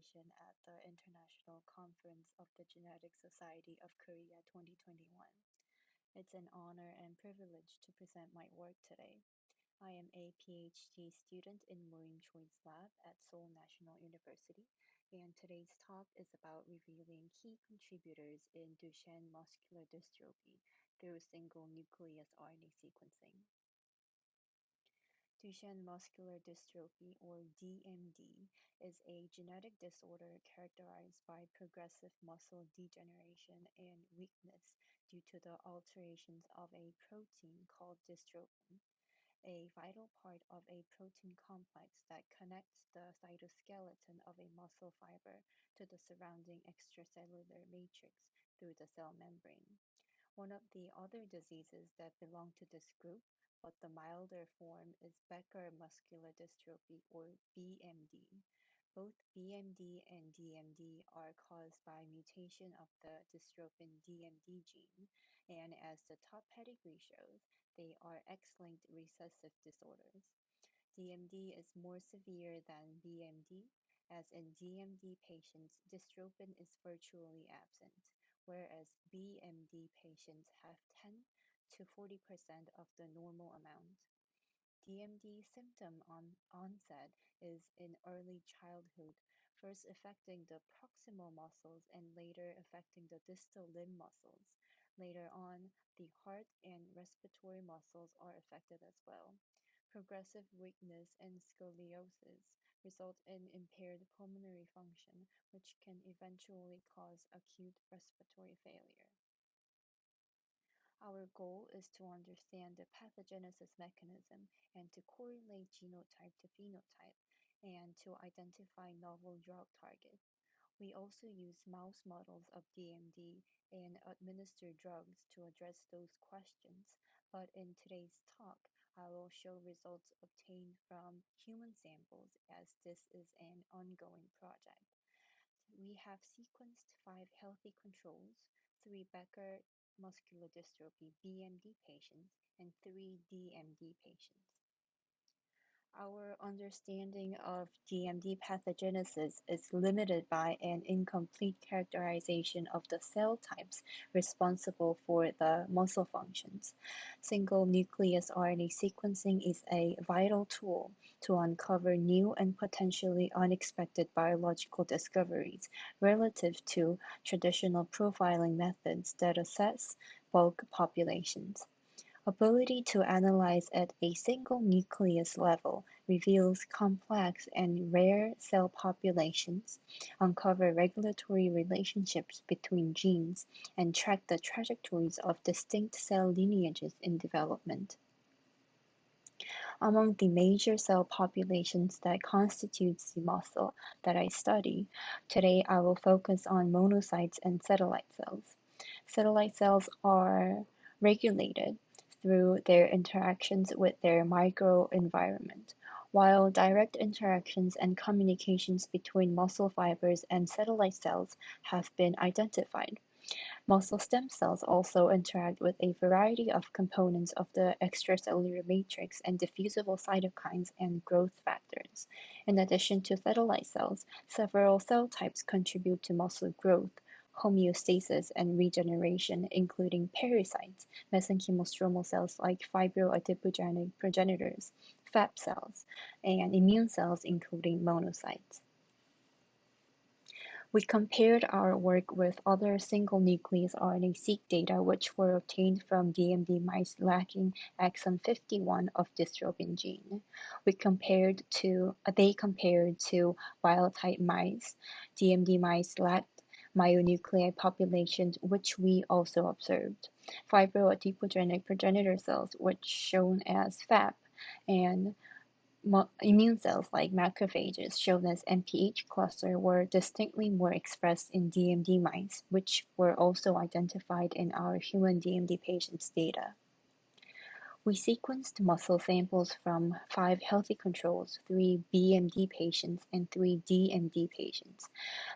presentation at the International Conference of the Genetic Society of Korea 2021. It's an honor and privilege to present my work today. I am a PhD student in William Choi's lab at Seoul National University, and today's talk is about revealing key contributors in Duchenne muscular dystrophy through single nucleus RNA sequencing. Duchenne muscular dystrophy, or DMD, is a genetic disorder characterized by progressive muscle degeneration and weakness due to the alterations of a protein called dystrophin, a vital part of a protein complex that connects the cytoskeleton of a muscle fiber to the surrounding extracellular matrix through the cell membrane. One of the other diseases that belong to this group, but the milder form, is Becker muscular dystrophy, or BMD. Both BMD and DMD are caused by mutation of the dystrophin DMD gene, and as the top pedigree shows, they are X-linked recessive disorders. DMD is more severe than BMD, as in DMD patients, dystrophin is virtually absent, whereas BMD patients have 10 to 40% of the normal amount. DMD symptom onset is in early childhood, first affecting the proximal muscles and later affecting the distal limb muscles. Later on, the heart and respiratory muscles are affected as well. Progressive weakness and scoliosis result in impaired pulmonary function, which can eventually cause acute respiratory failure. Our goal is to understand the pathogenesis mechanism and to correlate genotype to phenotype and to identify novel drug targets. We also use mouse models of DMD and administer drugs to address those questions, but in today's talk, I will show results obtained from human samples as this is an ongoing project. We have sequenced 5 healthy controls, 3 Becker muscular dystrophy BMD patients, and 3 DMD patients. Our understanding of DMD pathogenesis is limited by an incomplete characterization of the cell types responsible for the muscle functions. Single nucleus RNA sequencing is a vital tool to uncover new and potentially unexpected biological discoveries relative to traditional profiling methods that assess bulk populations. Ability to analyze at a single nucleus level reveals complex and rare cell populations, uncover regulatory relationships between genes, and track the trajectories of distinct cell lineages in development. Among the major cell populations that constitutes the muscle that I study, today I will focus on monocytes and satellite cells. Satellite cells are regulated through their interactions with their microenvironment, while direct interactions and communications between muscle fibers and satellite cells have been identified. Muscle stem cells also interact with a variety of components of the extracellular matrix and diffusible cytokines and growth factors. In addition to satellite cells, several cell types contribute to muscle growth, homeostasis, and regeneration, including pericytes, mesenchymal stromal cells like fibroadipogenic progenitors, FAP cells, and immune cells, including monocytes. We compared our work with other single-nucleus RNA-seq data which were obtained from DMD mice lacking exon 51 of dystrophin gene. They compared to wild-type mice. DMD mice lacked myonuclei populations, which we also observed. Fibroadipogenic progenitor cells, which shown as FAP, and immune cells like macrophages, shown as MPH cluster, were distinctly more expressed in DMD mice, which were also identified in our human DMD patients' data. We sequenced muscle samples from 5 healthy controls, 3 BMD patients, and 3 DMD patients.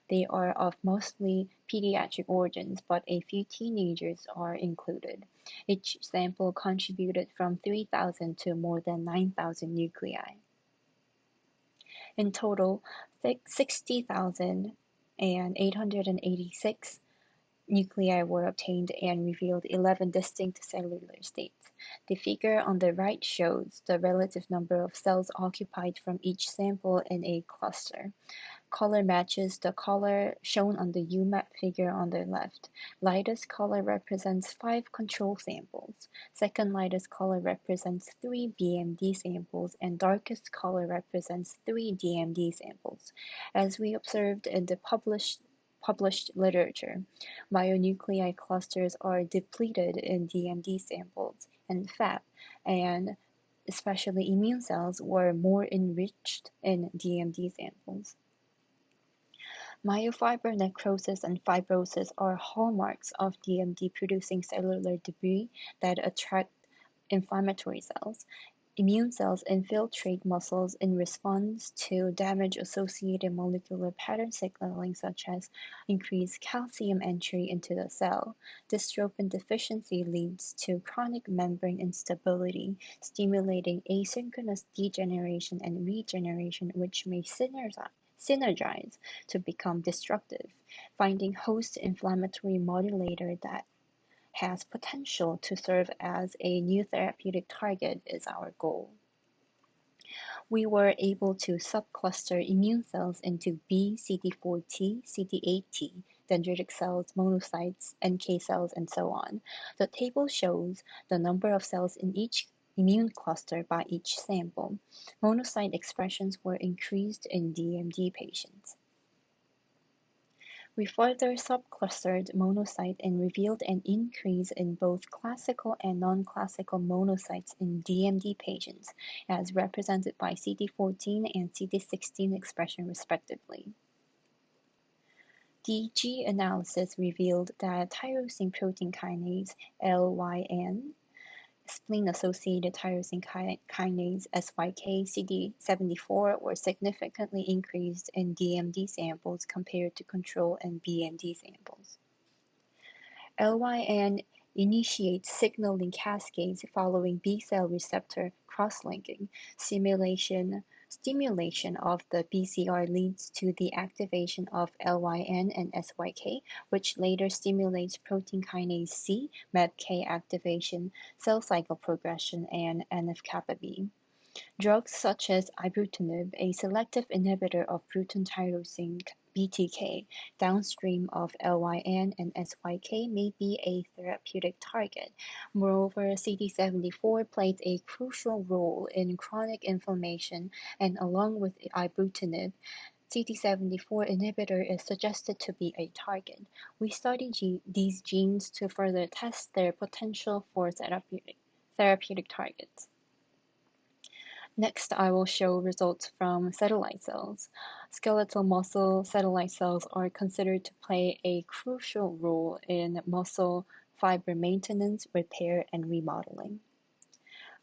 They are of mostly pediatric origins, but a few teenagers are included. Each sample contributed from 3,000 to more than 9,000 nuclei. In total, 60,886 nuclei were obtained and revealed 11 distinct cellular states. The figure on the right shows the relative number of cells occupied from each sample in a cluster. Color matches the color shown on the UMAP figure on the left. Lightest color represents 5 control samples. Second lightest color represents 3 BMD samples, and darkest color represents 3 DMD samples. As we observed in the published literature, bionuclei clusters are depleted in DMD samples, and FAP and especially immune cells were more enriched in DMD samples. Myofiber necrosis and fibrosis are hallmarks of DMD-producing cellular debris that attract inflammatory cells. Immune cells infiltrate muscles in response to damage-associated molecular pattern signaling, such as increased calcium entry into the cell. Dystrophin deficiency leads to chronic membrane instability, stimulating asynchronous degeneration and regeneration, which may synergize to become destructive. Finding host inflammatory modulator that has potential to serve as a new therapeutic target is our goal. We were able to subcluster immune cells into B, CD4T, CD8T, dendritic cells, monocytes, NK cells, and so on. The table shows the number of cells in each immune cluster by each sample. Monocyte expressions were increased in DMD patients. We further subclustered monocyte and revealed an increase in both classical and non-classical monocytes in DMD patients, as represented by CD14 and CD16 expression respectively. DG analysis revealed that tyrosine protein kinase LYN, spleen-associated tyrosine kinase SYK, CD74 were significantly increased in DMD samples compared to control and BMD samples. LYN initiates signaling cascades following B-cell receptor cross-linking. Stimulation of the BCR leads to the activation of LYN and SYK, which later stimulates protein kinase C, MEBK activation, cell cycle progression, and NF-kappa B. Drugs such as ibrutinib, a selective inhibitor of Bruton tyrosine BTK, downstream of LYN and SYK, may be a therapeutic target. Moreover, CD74 played a crucial role in chronic inflammation, and along with ibrutinib, CD74 inhibitor is suggested to be a target. We study these genes to further test their potential for therapeutic targets. Next, I will show results from satellite cells. Skeletal muscle satellite cells are considered to play a crucial role in muscle fiber maintenance, repair, and remodeling.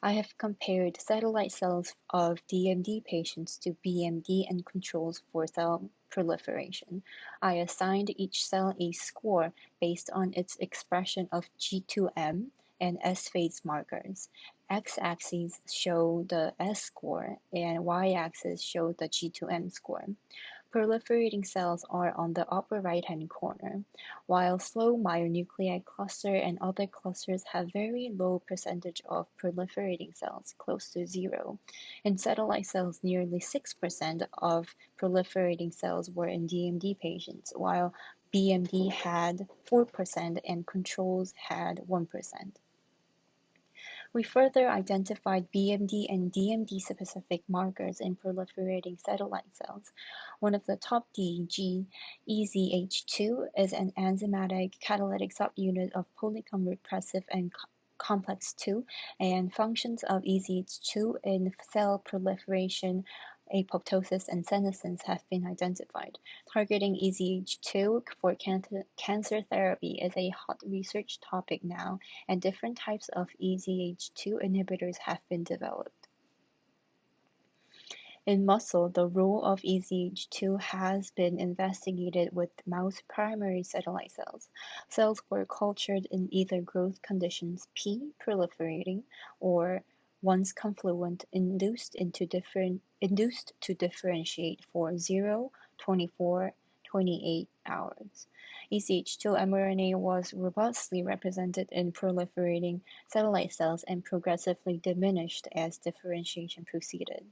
I have compared satellite cells of DMD patients to BMD and controls for cell proliferation. I assigned each cell a score based on its expression of G2M and S-phase markers. X-axis show the S score and Y-axis show the G2M score. Proliferating cells are on the upper right-hand corner, while slow myonuclei cluster and other clusters have very low percentage of proliferating cells, close to zero. In satellite cells, nearly 6% of proliferating cells were in DMD patients, while BMD had 4% and controls had 1%. We further identified BMD and DMD specific markers in proliferating satellite cells. One of the top DG, EZH2, is an enzymatic catalytic subunit of polycomb repressive and complex 2, and functions of EZH2 in cell proliferation, apoptosis, and senescence have been identified. Targeting EZH2 for cancer therapy is a hot research topic now, and different types of EZH2 inhibitors have been developed. In muscle, the role of EZH2 has been investigated with mouse primary satellite cells. Cells were cultured in either growth conditions P, proliferating, or once confluent, induced to differentiate for 0, 24, 28 hours. EZH2 mRNA was robustly represented in proliferating satellite cells and progressively diminished as differentiation proceeded.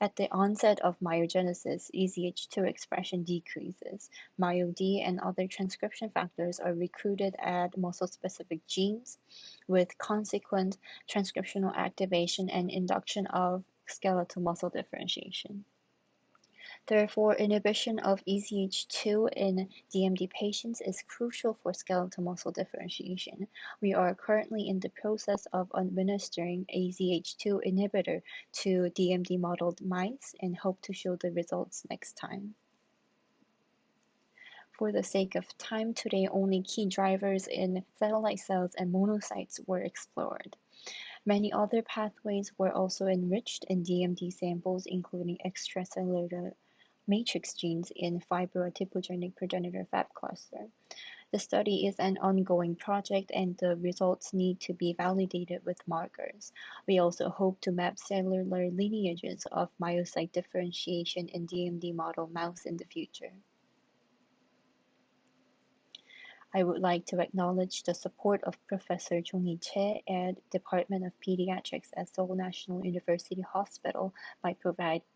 At the onset of myogenesis, EZH2 expression decreases. MyoD and other transcription factors are recruited at muscle-specific genes, with consequent transcriptional activation and induction of skeletal muscle differentiation. Therefore, inhibition of EZH2 in DMD patients is crucial for skeletal muscle differentiation. We are currently in the process of administering a EZH2 inhibitor to DMD modeled mice and hope to show the results next time. For the sake of time, today only key drivers in satellite cells and monocytes were explored. Many other pathways were also enriched in DMD samples, including extracellular matrix genes in fibroadipogenic progenitor Fab cluster. The study is an ongoing project and the results need to be validated with markers. We also hope to map cellular lineages of myocyte differentiation in DMD model mouse in the future. I would like to acknowledge the support of Professor Jong-hee Che at Department of Pediatrics at Seoul National University Hospital by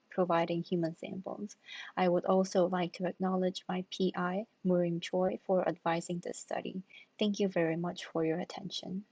providing human samples. I would also like to acknowledge my PI, Murim Choi, for advising this study. Thank you very much for your attention.